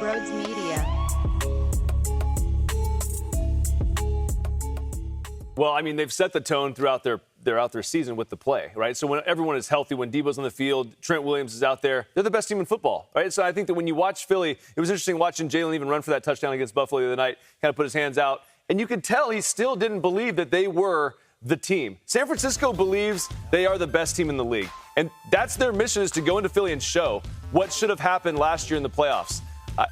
Brodes Media. Well, I mean, they've set the tone throughout their season with the play, right? So when everyone is healthy, when Debo's on the field, Trent Williams is out there, they're the best team in football, right? So I think that when you watch Philly, it was interesting watching Jalen even run for that touchdown against Buffalo the other night, kind of put his hands out, and you could tell he still didn't believe that they were the team. San Francisco believes they are the best team in the league, and that's their mission, is to go into Philly and show what should have happened last year in the playoffs.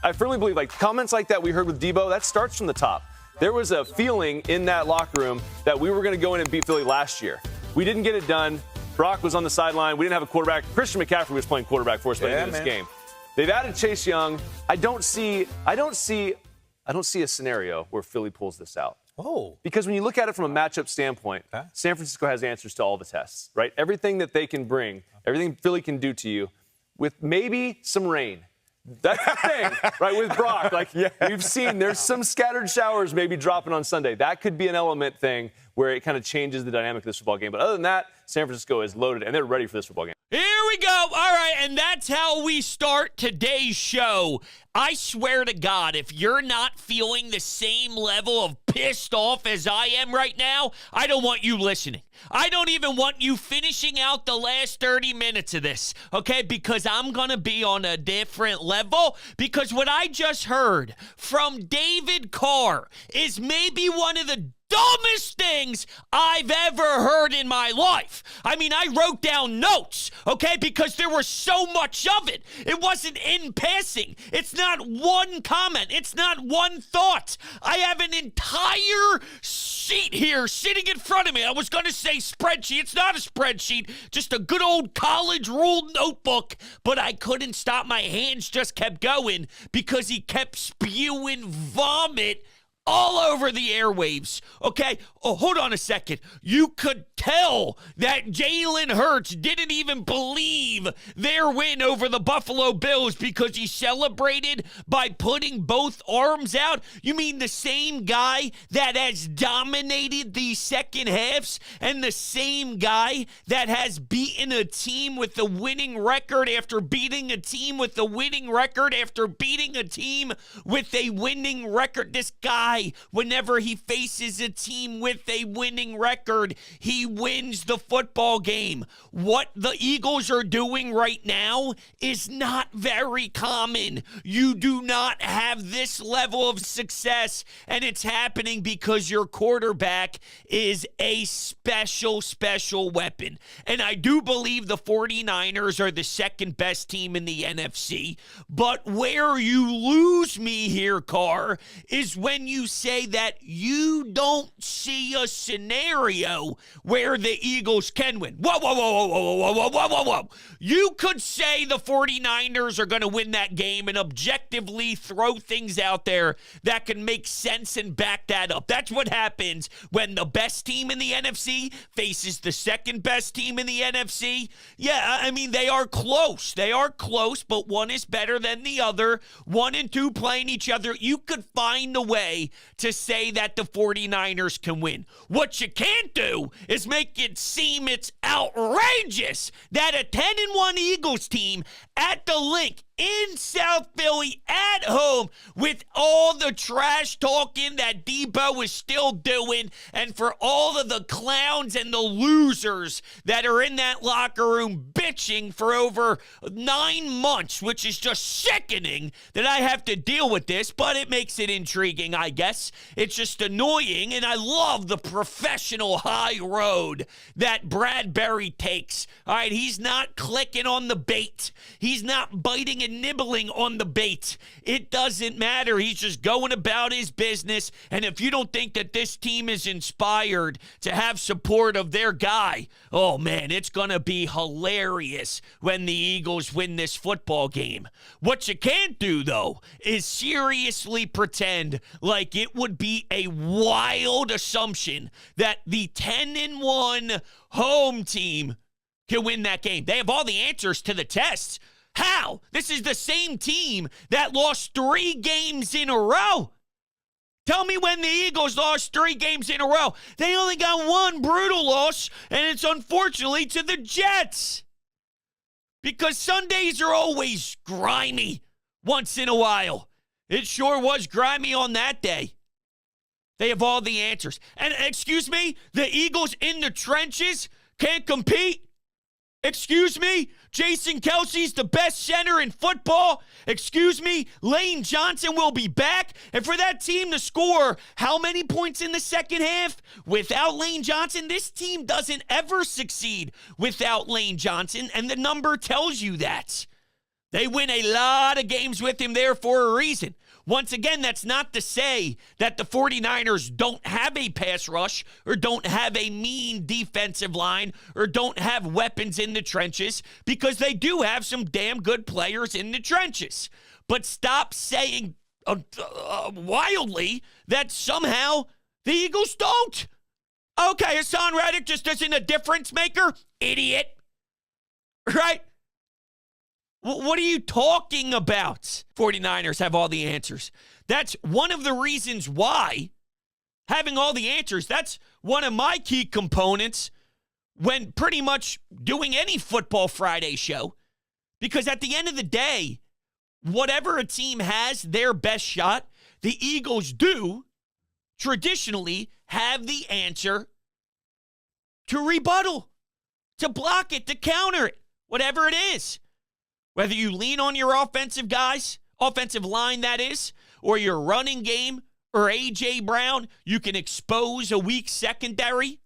I firmly believe, like, comments like that we heard with Debo, that starts from the top. There was a feeling in that locker room that we were going to go in and beat Philly last year. We didn't get it done. Brock was on the sideline. We didn't have a quarterback. Christian McCaffrey was playing quarterback for us by the end of this game. They've added Chase Young. I don't see a scenario where Philly pulls this out. Oh. Because when you look at it from a matchup standpoint, San Francisco has answers to all the tests, right? Everything that they can bring, everything Philly can do to you, with maybe some rain. That's the thing, right, with Brock. Like, we've seen there's some scattered showers maybe dropping on Sunday. That could be an element thing where it kind of changes the dynamic of this football game. But other than that, San Francisco is loaded, and they're ready for this football game. Here we go. All right, and that's how we start today's show. I swear to God, if you're not feeling the same level of pissed off as I am right now, I don't want you listening. I don't even want you finishing out the last 30 minutes of this, okay? Because I'm going to be on a different level, because what I just heard from David Carr is maybe one of the dumbest things I've ever heard in my life. I mean, I wrote down notes, okay, because there was so much of it. It wasn't in passing. It's not one comment. It's not one thought. I have an entire sheet here sitting in front of me. I was going to say spreadsheet. It's not a spreadsheet, just a good old college ruled notebook, but I couldn't stop. My hands just kept going because he kept spewing vomit all over the airwaves, okay? Oh, hold on a second. You could tell that Jalen Hurts didn't even believe their win over the Buffalo Bills because he celebrated by putting both arms out. You mean the same guy that has dominated these second halves and the same guy that has beaten a team with a winning record after beating a team with a winning record after beating a team with a winning record? This guy, whenever he faces a team with a winning record, he wins the football game. What the Eagles are doing right now is not very common. You do not have this level of success, and it's happening because your quarterback is a special weapon. And I do believe the 49ers are the second best team in the NFC, but where you lose me here, Carr, is when you say that you don't see a scenario where the Eagles can win. Whoa. You could say the 49ers are going to win that game and objectively throw things out there that can make sense and back that up. That's what happens when the best team in the NFC faces the second best team in the NFC. Yeah, I mean, they are close. They are close, but one is better than the other. 1 and 2 playing each other. You could find a way to say that the 49ers can win. What you can't do is make it seem it's outrageous that a 10-1 Eagles team at the Link in South Philly at home, with all the trash talking that Debo is still doing, and for all of the clowns and the losers that are in that locker room bitching for over 9 months, which is just sickening that I have to deal with this, but it makes it intriguing, I guess. It's just annoying, and I love the professional high road that Bradbury takes. All right, he's not clicking on the bait. He's not biting and nibbling on the bait. It doesn't matter. He's just going about his business. And if you don't think that this team is inspired to have support of their guy, oh man, it's going to be hilarious when the Eagles win this football game. What you can't do, though, is seriously pretend like it would be a wild assumption that the 10-1 home team can win that game. They have all the answers to the tests. How? This is the same team that lost 3 games in a row. Tell me when the Eagles lost 3 games in a row. They only got 1 brutal loss, and it's unfortunately to the Jets. Because Sundays are always grimy once in a while. It sure was grimy on that day. They have all the answers. And excuse me, the Eagles in the trenches can't compete? Excuse me, Jason Kelsey's the best center in football? Excuse me, Lane Johnson will be back? And for that team to score how many points in the second half? Without Lane Johnson, this team doesn't ever succeed without Lane Johnson, and the number tells you that. They win a lot of games with him there for a reason. Once again, that's not to say that the 49ers don't have a pass rush or don't have a mean defensive line or don't have weapons in the trenches, because they do have some damn good players in the trenches. But stop saying wildly that somehow the Eagles don't. Okay, Hassan Reddick just isn't a difference maker? Idiot. Right? What are you talking about? 49ers have all the answers. That's one of the reasons why having all the answers, that's one of my key components when pretty much doing any Football Friday show. Because at the end of the day, whatever a team has their best shot, the Eagles do traditionally have the answer to rebuttal, to block it, to counter it, whatever it is. Whether you lean on your offensive guys, offensive line that is, or your running game, or A.J. Brown, you can expose a weak secondary.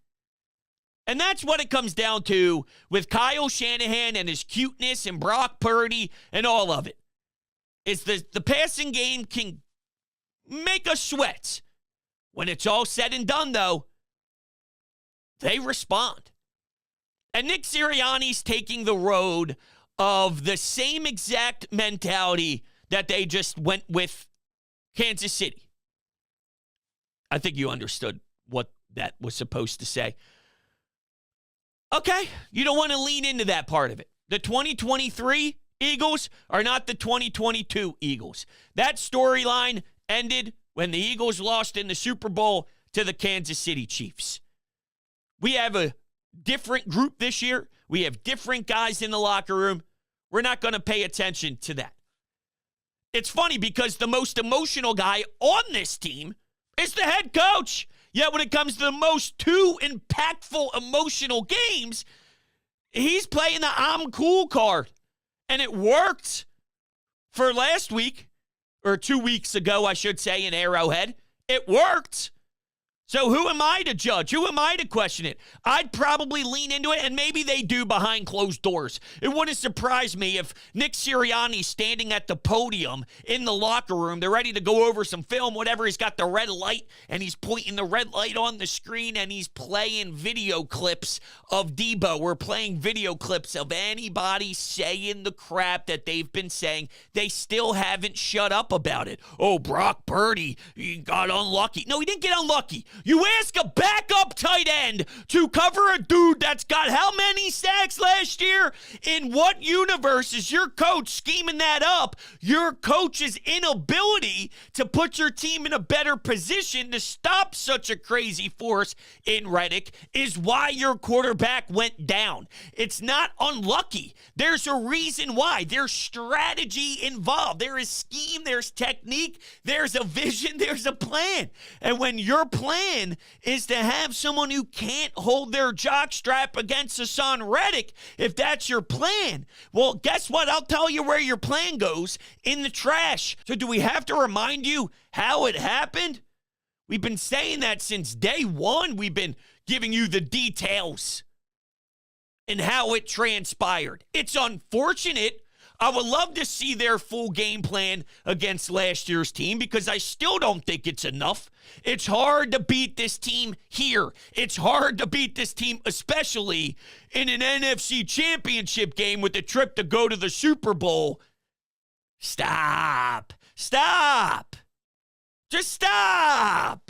And that's what it comes down to with Kyle Shanahan and his cuteness and Brock Purdy and all of it. Is the passing game can make us sweat. When it's all said and done, though, they respond. And Nick Sirianni's taking the road of the same exact mentality that they just went with Kansas City. I think you understood what that was supposed to say. Okay, you don't want to lean into that part of it. The 2023 Eagles are not the 2022 Eagles. That storyline ended when the Eagles lost in the Super Bowl to the Kansas City Chiefs. We have a different group this year. We have different guys in the locker room. We're not going to pay attention to that. It's funny because the most emotional guy on this team is the head coach. Yet when it comes to the most two impactful emotional games, he's playing the I'm cool card. And it worked for last week, or 2 weeks ago, I should say, in Arrowhead. It worked. So who am I to judge? Who am I to question it? I'd probably lean into it, and maybe they do behind closed doors. It wouldn't surprise me if Nick Sirianni's standing at the podium in the locker room. They're ready to go over some film, whatever. He's got the red light, and he's pointing the red light on the screen, and he's playing video clips of Debo. We're playing video clips of anybody saying the crap that they've been saying. They still haven't shut up about it. Oh, Brock Purdy, he got unlucky. No, he didn't get unlucky. You ask a backup tight end to cover a dude that's got how many sacks last year? In what universe is your coach scheming that up? Your coach's inability to put your team in a better position to stop such a crazy force in Reddick is why your quarterback went down. It's not unlucky. There's a reason why. There's strategy involved. There is scheme, there's technique, there's a vision, there's a plan. And when your plan is to have someone who can't hold their jockstrap against Hassan Reddick, if that's your plan, well, guess what? I'll tell you where your plan goes: in the trash. So do we have to remind you how it happened? We've been saying that since day one. We've been giving you the details and how it transpired. It's unfortunate. I would love to see their full game plan against last year's team because I still don't think it's enough. It's hard to beat this team here. It's hard to beat this team, especially in an NFC championship game with the trip to go to the Super Bowl. Stop. Stop. Just stop.